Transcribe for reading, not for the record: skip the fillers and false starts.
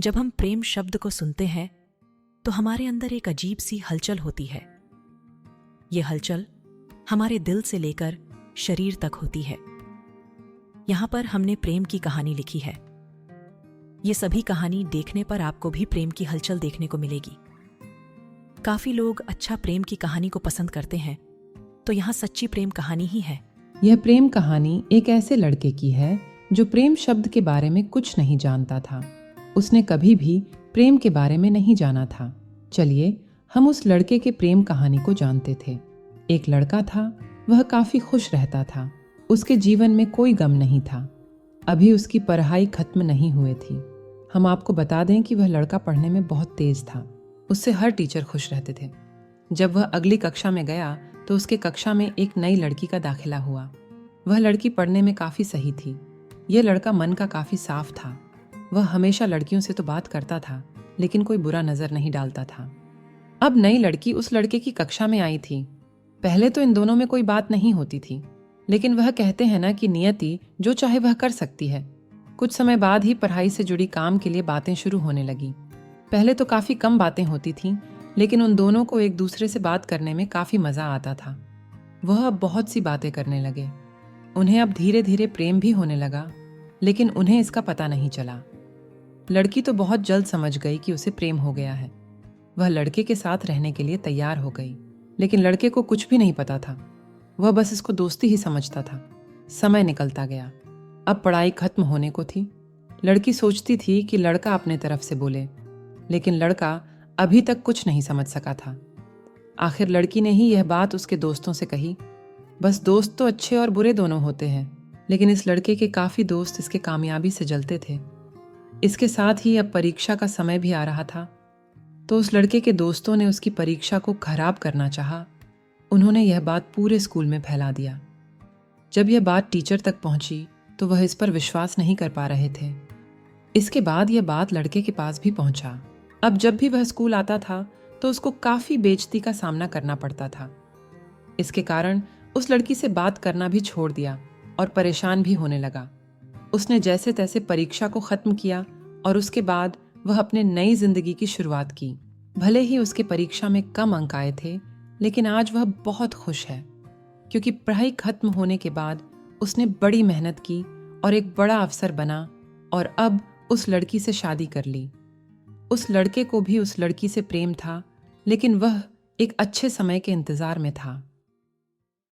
जब हम प्रेम शब्द को सुनते हैं तो हमारे अंदर एक अजीब सी हलचल होती है। ये हलचल हमारे दिल से लेकर शरीर तक होती है। यहां पर हमने प्रेम की कहानी लिखी है। ये सभी कहानी देखने पर आपको भी प्रेम की हलचल देखने को मिलेगी। काफी लोग अच्छा प्रेम की कहानी को पसंद करते हैं, तो यहां सच्ची प्रेम कहानी ही है। यह प्रेम कहानी एक ऐसे लड़के की है जो प्रेम शब्द के बारे में कुछ नहीं जानता था। उसने कभी भी प्रेम के बारे में नहीं जाना था। चलिए हम उस लड़के के प्रेम कहानी को जानते थे। एक लड़का था, वह काफी खुश रहता था। उसके जीवन में कोई गम नहीं था। अभी उसकी पढ़ाई खत्म नहीं हुई थी। हम आपको बता दें कि वह लड़का पढ़ने में बहुत तेज था। उससे हर टीचर खुश रहते थे। जब वह अगली कक्षा में गया तो उसके कक्षा में एक नई लड़की का दाखिला हुआ। वह लड़की पढ़ने में काफी सही थी। यह लड़का मन का काफी साफ था। वह हमेशा लड़कियों से तो बात करता था, लेकिन कोई बुरा नजर नहीं डालता था। अब नई लड़की उस लड़के की कक्षा में आई थी। पहले तो इन दोनों में कोई बात नहीं होती थी, लेकिन वह कहते हैं ना कि नियति जो चाहे वह कर सकती है। कुछ समय बाद ही पढ़ाई से जुड़ी काम के लिए बातें शुरू होने लगी। पहले तो काफी कम बातें होती थीं, लेकिन उन दोनों को एक दूसरे से बात करने में काफी मजा आता था। वह अब बहुत सी बातें करने लगे। उन्हें अब धीरे धीरे प्रेम भी होने लगा, लेकिन उन्हें इसका पता नहीं चला। लड़की तो बहुत जल्द समझ गई कि उसे प्रेम हो गया है। वह लड़के के साथ रहने के लिए तैयार हो गई, लेकिन लड़के को कुछ भी नहीं पता था। वह बस इसको दोस्ती ही समझता था। समय निकलता गया। अब पढ़ाई खत्म होने को थी। लड़की सोचती थी कि लड़का अपने तरफ से बोले, लेकिन लड़का अभी तक कुछ नहीं समझ सका था। आखिर लड़की ने ही यह बात उसके दोस्तों से कही। बस दोस्त तो अच्छे और बुरे दोनों होते हैं, लेकिन इस लड़के के काफी दोस्त इसके कामयाबी से जलते थे। इसके साथ ही अब परीक्षा का समय भी आ रहा था, तो उस लड़के के दोस्तों ने उसकी परीक्षा को खराब करना चाहा। उन्होंने यह बात पूरे स्कूल में फैला दिया। जब यह बात टीचर तक पहुंची तो वह इस पर विश्वास नहीं कर पा रहे थे। इसके बाद यह बात लड़के के पास भी पहुंचा। अब जब भी वह स्कूल आता था तो उसको काफी बेइज्जती का सामना करना पड़ता था। इसके कारण उस लड़की से बात करना भी छोड़ दिया और परेशान भी होने लगा। उसने जैसे तैसे परीक्षा को खत्म किया और उसके बाद वह अपने नई जिंदगी की शुरुआत की। भले ही उसके परीक्षा में कम अंक आए थे, लेकिन आज वह बहुत खुश है, क्योंकि पढ़ाई खत्म होने के बाद उसने बड़ी मेहनत की और एक बड़ा अफसर बना और अब उस लड़की से शादी कर ली। उस लड़के को भी उस लड़की से प्रेम था, लेकिन वह एक अच्छे समय के इंतजार में था।